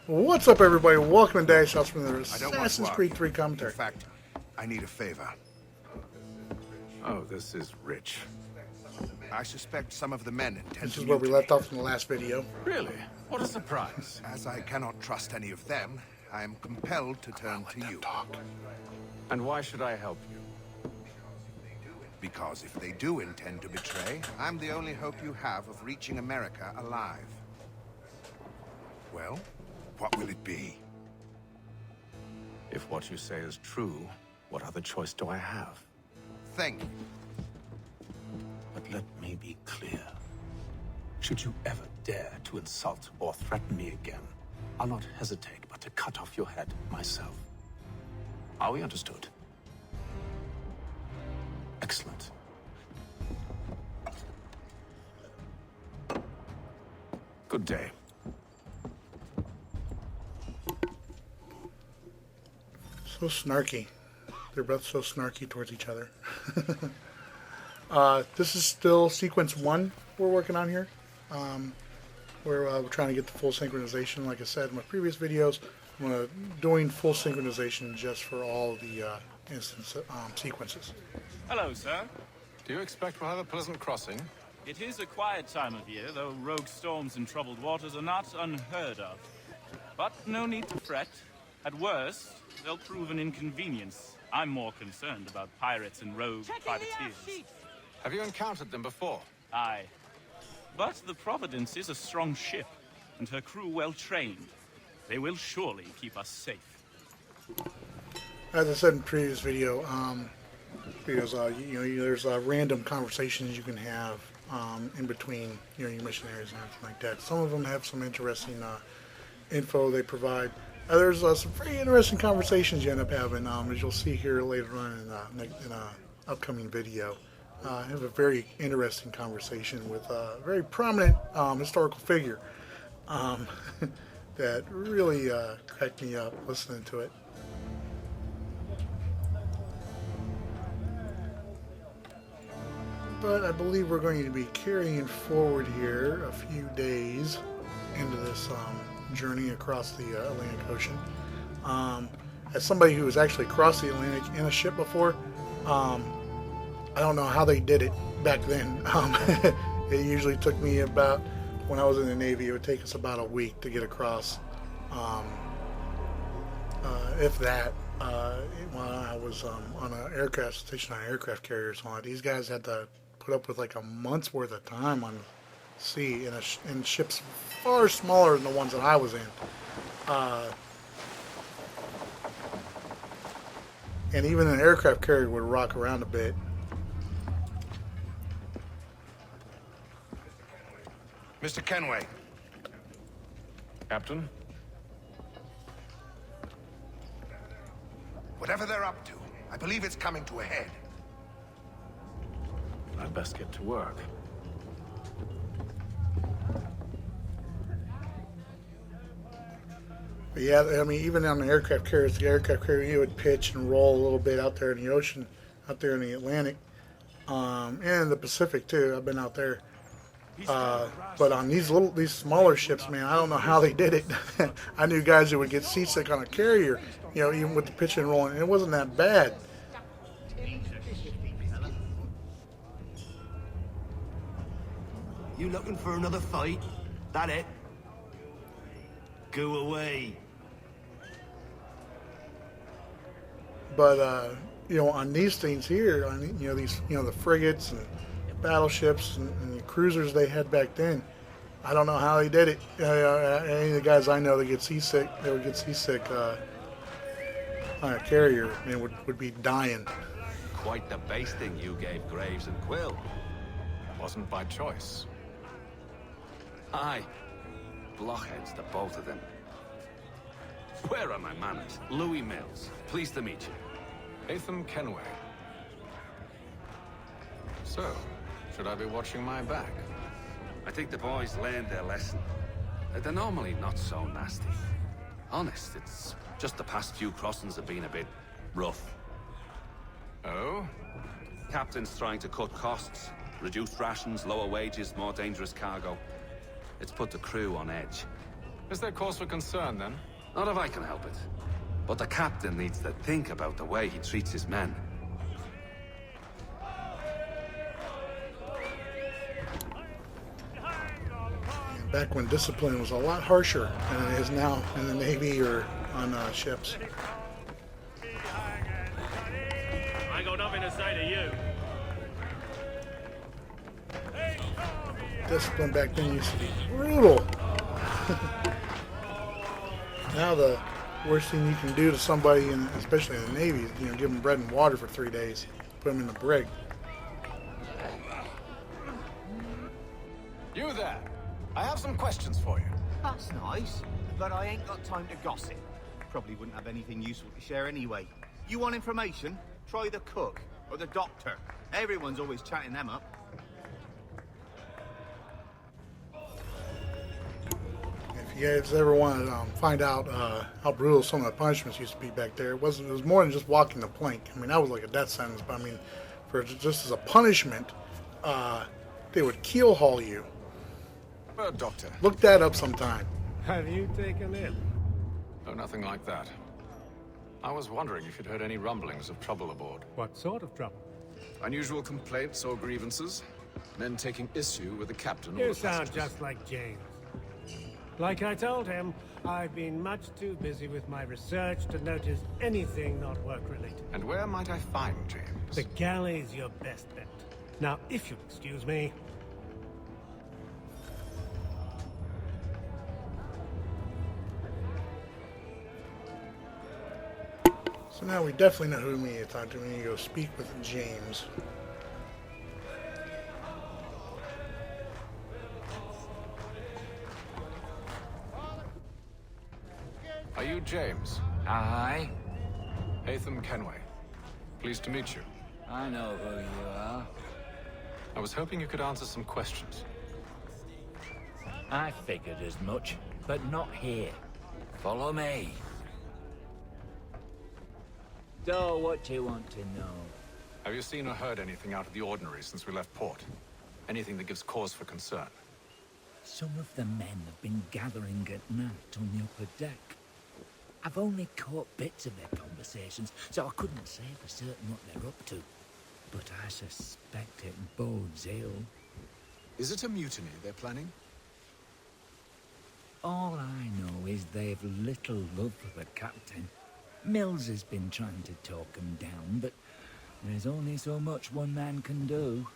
What's up, everybody? Welcome to Dash House from the I don't want Assassin's to Creed argue. 3 commentary. In fact, I need a favor. Oh, this is rich. I suspect some of the men intend This to is where we mutiny. left off in the last video. Really? What a surprise. As I cannot trust any of them, I am compelled to turn to you. And why should I help you? Because if they do intend to betray, I'm the only hope you have of reaching America alive. Well, what will it be? If what you say is true, what other choice do I have? Thank you. But let me be clear. Should you ever dare to insult or threaten me again, I'll not hesitate but to cut off your head myself. Are we understood? Excellent. Good day. So snarky. They're both so snarky towards each other. This is still sequence 1 we're working on here. We're trying to get the full synchronization. Like I said in my previous videos, I'm doing full synchronization just for all the instance sequences. Hello, sir. Do you expect we'll have a pleasant crossing? It is a quiet time of year, though rogue storms and troubled waters are not unheard of. But no need to fret. At worst, they'll prove an inconvenience. I'm more concerned about pirates and rogue privateers. Have you encountered them before? Aye. But the Providence is a strong ship, and her crew well trained. They will surely keep us safe. As I said in the previous video, there's random conversations you can have in between your missionaries and everything like that. Some of them have some interesting info they provide. There's some very interesting conversations you end up having, as you'll see here later on in an upcoming video. I have a very interesting conversation with a very prominent historical figure that really cracked me up listening to it. But I believe we're going to be carrying forward here a few days into this journey across the Atlantic Ocean. As somebody who has actually crossed the Atlantic in a ship before, I don't know how they did it back then. It usually took me about, when I was in the Navy, it would take us about a week to get across, if that. When I was on an aircraft station, on aircraft carriers, these guys had to put up with like a month's worth of time on sea in ships far smaller than the ones that I was in. And even an aircraft carrier would rock around a bit. Mr. Kenway, Captain? whatever they're up to, I believe it's coming to a head. I'd best get to work. But yeah, I mean, even on the aircraft carrier, you would pitch and roll a little bit out there in the ocean, out there in the Atlantic, and the Pacific too. I've been out there. But on these smaller ships, man, I don't know how they did it. I knew guys that would get seasick on a carrier, even with the pitching and rolling, and it wasn't that bad. You looking for another fight? That it? Go away. But on these things here, the frigates and battleships and the cruisers they had back then, I don't know how they did it. Any of the guys I know that get seasick, they would get seasick on a carrier and would be dying. Quite the basting you gave Graves and Quill. Wasn't by choice. Aye. Blockheads, the both of them. Where are my manners? Louis Mills. Pleased to meet you. Atham Kenway. So, should I be watching my back? I think the boys learned their lesson. They're normally not so nasty. Honest, it's just the past few crossings have been a bit rough. Oh? Captain's trying to cut costs. Reduced rations, lower wages, more dangerous cargo. It's put the crew on edge. Is there cause for concern, then? Not if I can help it. But the captain needs to think about the way he treats his men. And back when discipline was a lot harsher than it is now in the Navy or on ships. I got nothing to say to you. Discipline back then used to be brutal. Now the worst thing you can do to somebody, especially in the Navy, is give them bread and water for 3 days, put them in the brig. You there. I have some questions for you. That's nice, but I ain't got time to gossip. Probably wouldn't have anything useful to share anyway. You want information? Try the cook or the doctor. Everyone's always chatting them up. If you guys ever want to find out how brutal some of the punishments used to be back there, it was more than just walking the plank. I mean, that was like a death sentence, but I mean, for just as a punishment, they would keel haul you. Doctor. Look that up sometime. Have you taken it? No, nothing like that. I was wondering if you'd heard any rumblings of trouble aboard. What sort of trouble? Unusual complaints or grievances? Men taking issue with the captain or You the sound passengers? just like James. Like I told him, I've been much too busy with my research to notice anything not work-related. And where might I find James? The galley's your best bet. Now, if you'll excuse me... So now we definitely know who we need to talk to. We need to go speak with James. Are you James? Aye, Hatham Kenway. Pleased to meet you. I know who you are. I was hoping you could answer some questions. I figured as much, but not here. Follow me. So, what do you want to know? Have you seen or heard anything out of the ordinary since we left port? Anything that gives cause for concern? Some of the men have been gathering at night on the upper deck. I've only caught bits of their conversations, so I couldn't say for certain what they're up to. But I suspect it bodes ill. Is it a mutiny they're planning? All I know is they've little love for the captain. Mills has been trying to talk him down, but there's only so much one man can do.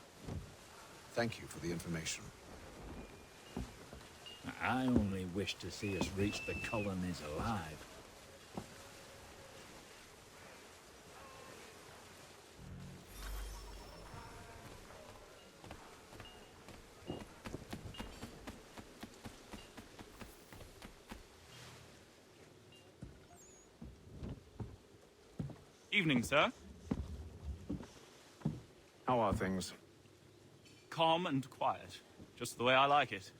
Thank you for the information. I only wish to see us reach the colonies alive. Evening, sir. How are things? Calm and quiet. Just the way I like it.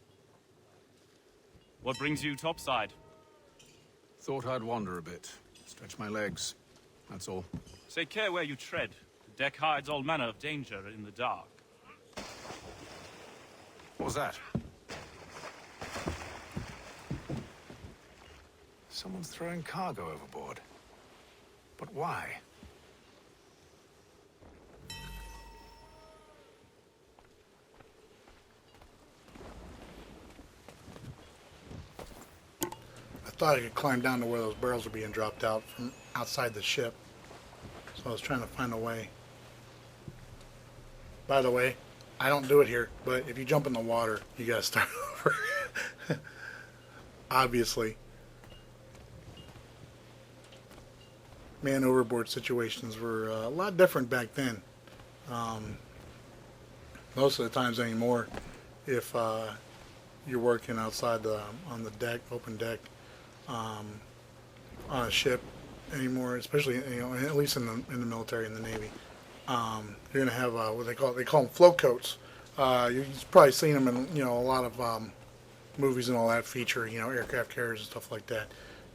What brings you topside? Thought I'd wander a bit. Stretch my legs. That's all. Take care where you tread. The deck hides all manner of danger in the dark. What was that? Someone's throwing cargo overboard. But why? I thought I could climb down to where those barrels were being dropped out from outside the ship. So I was trying to find a way. By the way, I don't do it here, but if you jump in the water, you gotta start over. Obviously. Man overboard situations were a lot different back then. Most of the times anymore, if you're working outside on the deck, open deck, on a ship anymore, especially at least in the military, in the Navy, you're gonna have what they call them float coats. You've probably seen them in a lot of movies and all that feature aircraft carriers and stuff like that.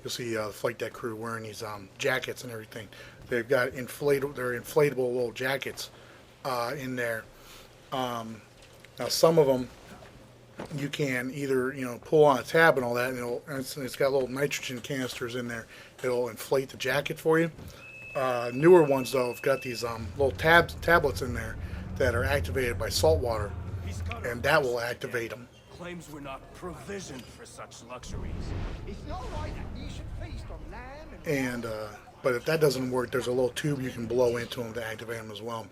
You'll see the flight deck crew wearing these jackets and everything. They've got inflatable little jackets in there. Now some of them you can either, pull on a tab and all that, and it's got little nitrogen canisters in there. It'll inflate the jacket for you. Newer ones, though, have got these little tablets in there that are activated by salt water, and that will activate them. Claims we're not provisioned for such luxuries. It's not right that you should feast on lamb and... But if that doesn't work, there's a little tube you can blow into them to activate them as well.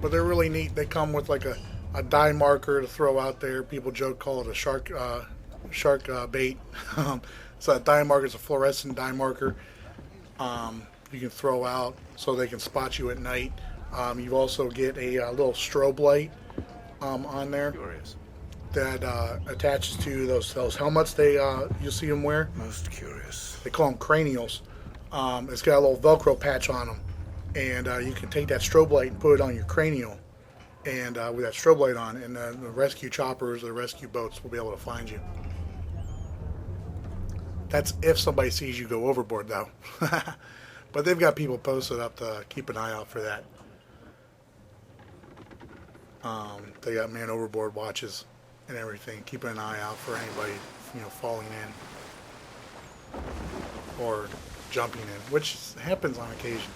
But they're really neat. They come with like a dye marker to throw out there. People joke, call it a shark bait. So that dye marker is a fluorescent dye marker. You can throw out so they can spot you at night. You also get a little strobe light on there that attaches to those helmets you see them wear. Most curious. They call them cranials. It's got a little Velcro patch on them, and you can take that strobe light and put it on your cranial, and with that strobe light on, and the rescue choppers or the rescue boats will be able to find you. That's if somebody sees you go overboard, though. But they've got people posted up to keep an eye out for that. They got man overboard watches and everything, keeping an eye out for anybody, falling in or jumping in, which happens on occasion.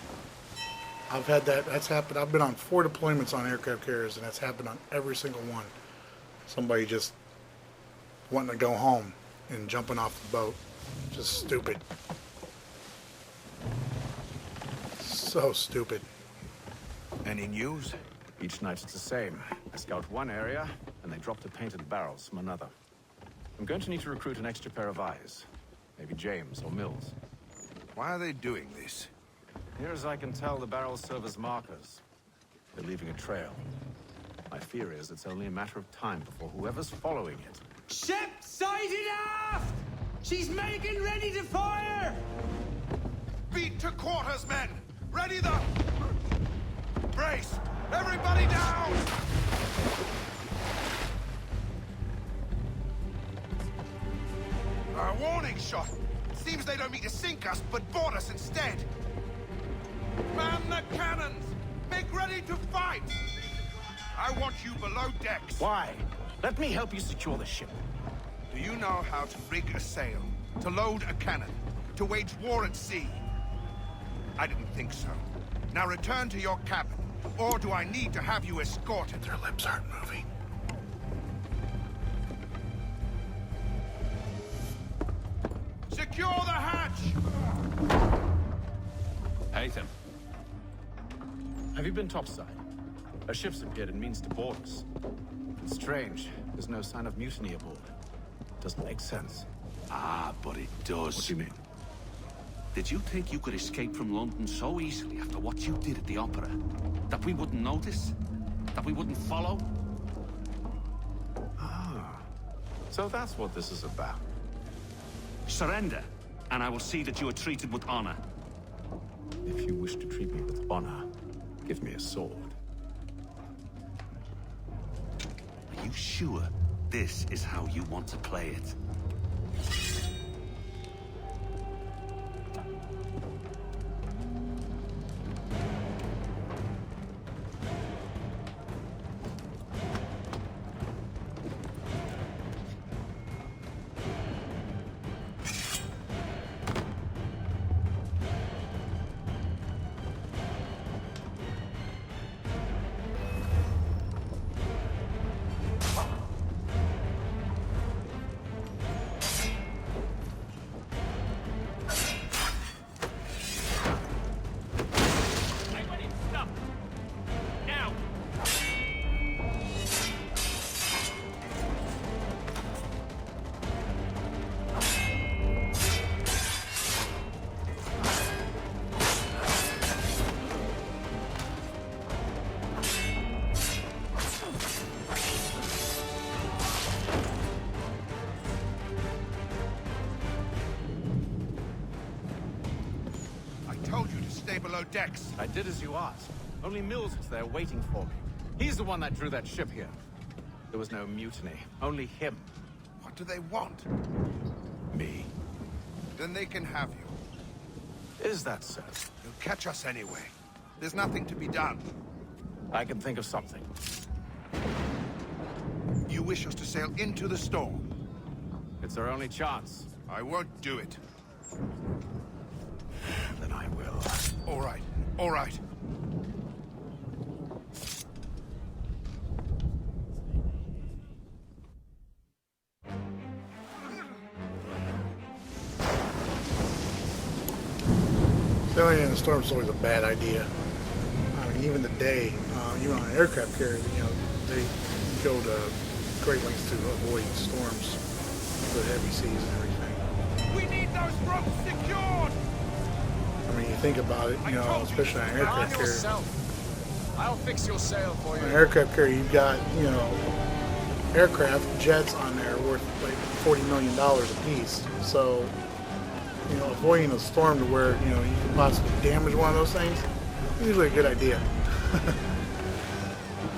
I've had that's happened. I've been on 4 deployments on aircraft carriers, and that's happened on every single one. Somebody just wanting to go home and jumping off the boat. Just stupid. So stupid. Any news? Each night it's the same. I scout one area, and they drop the painted barrels from another. I'm going to need to recruit an extra pair of eyes. Maybe James or Mills. Why are they doing this? Near as I can tell, the barrels serve as markers. They're leaving a trail. My fear is it's only a matter of time before whoever's following it... Ship sighted aft! She's making ready to fire! Beat to quarters, men! Ready the... Brace! Everybody down! A warning shot! Seems they don't mean to sink us, but board us instead! Man the cannons! Make ready to fight! I want you below decks! Why? Let me help you secure the ship. Do you know how to rig a sail? To load a cannon? To wage war at sea? I didn't think so. Now return to your cabin. Or do I need to have you escorted? Their lips aren't moving. Secure the hatch! Haytham. Have you been topside? A ship's appeared and means to board us. It's strange. There's no sign of mutiny aboard. Doesn't make sense. Ah, but it does. What do you mean? Did you think you could escape from London so easily after what you did at the Opera? That we wouldn't notice? That we wouldn't follow? Ah. So that's what this is about. Surrender, and I will see that you are treated with honor. If you wish to treat me with honor, give me a sword. Are you sure this is how you want to play it? Below decks. I did as you asked. Only Mills was there waiting for me. He's the one that drew that ship here. There was no mutiny. Only him. What do they want? Me. Then they can have you. Is that so? They'll catch us anyway. There's nothing to be done. I can think of something. you wish us to sail into the storm? It's our only chance. I won't do it. Then I will. All right, all right. Sailing in the storm is always a bad idea. I mean, even today, even on an aircraft carrier, they go to great lengths to avoid storms with heavy seas and everything. We need those ropes secured! I mean, you think about it, especially on an aircraft carrier. I'll fix your sail for On an aircraft carrier, you've got, aircraft jets on there worth like $40 million a piece. So, avoiding a storm to where, you can possibly damage one of those things, is usually a good idea.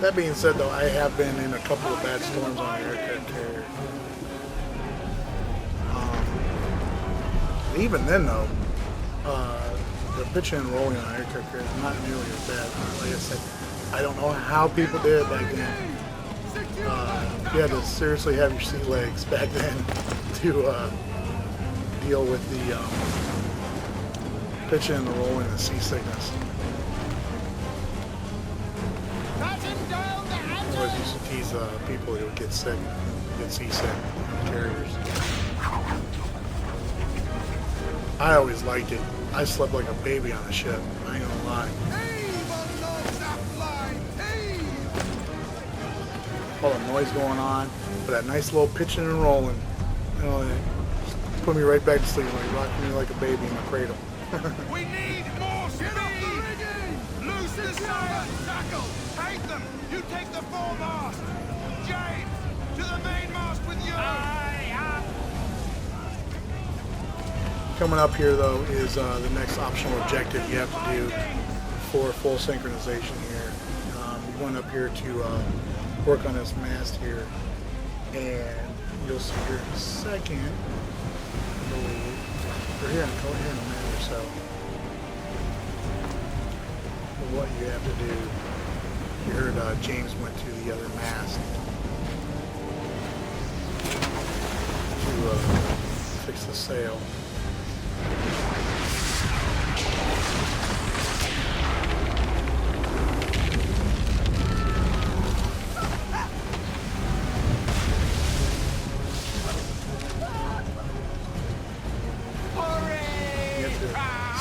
That being said, though, I have been in a couple of bad storms on an aircraft carrier. Even then, though, the pitching and rolling on an aircraft carrier is not nearly as bad. Like I said, I don't know how people did it back then. You had to seriously have your sea legs back then to deal with the pitching and the rolling and seasickness. I always used to tease people who would get sick, get seasick on carriers. I always liked it. I slept like a baby on the ship. I ain't gonna lie. All the noise going on, but that nice little pitching and rolling, it put me right back to sleep, like rocking me like a baby in the cradle. We need more speed! Loose the sail! Tackle! Take them! You take the foremast! James! To the mainmast with you! Coming up here, though, is the next optional objective you have to do for full synchronization here. You're going up here to work on this mast here, and you'll see here in a second, or here in a minute or so, what you have to do. You heard James went to the other mast to fix the sail. You have to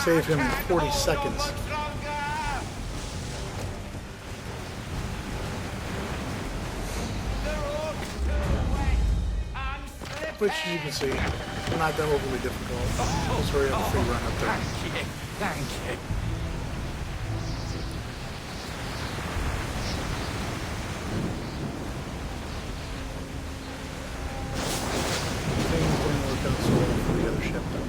save him in 40 seconds. Which you can see, not that overly difficult. Just hurry up and free run up there. Thank you. Things didn't work out so well for the other ship, though.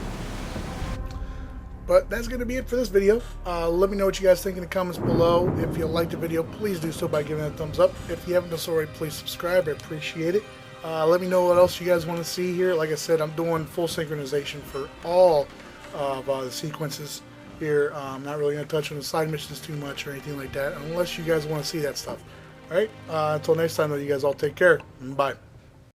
But that's going to be it for this video. Let me know what you guys think in the comments below. If you liked the video, please do so by giving it a thumbs up. If you haven't done so already, please subscribe. I appreciate it. Let me know what else you guys want to see here. Like I said, I'm doing full synchronization for all of the sequences here. I'm not really going to touch on the side missions too much or anything like that, unless you guys want to see that stuff. Alright, until next time, though, you guys all take care. Bye.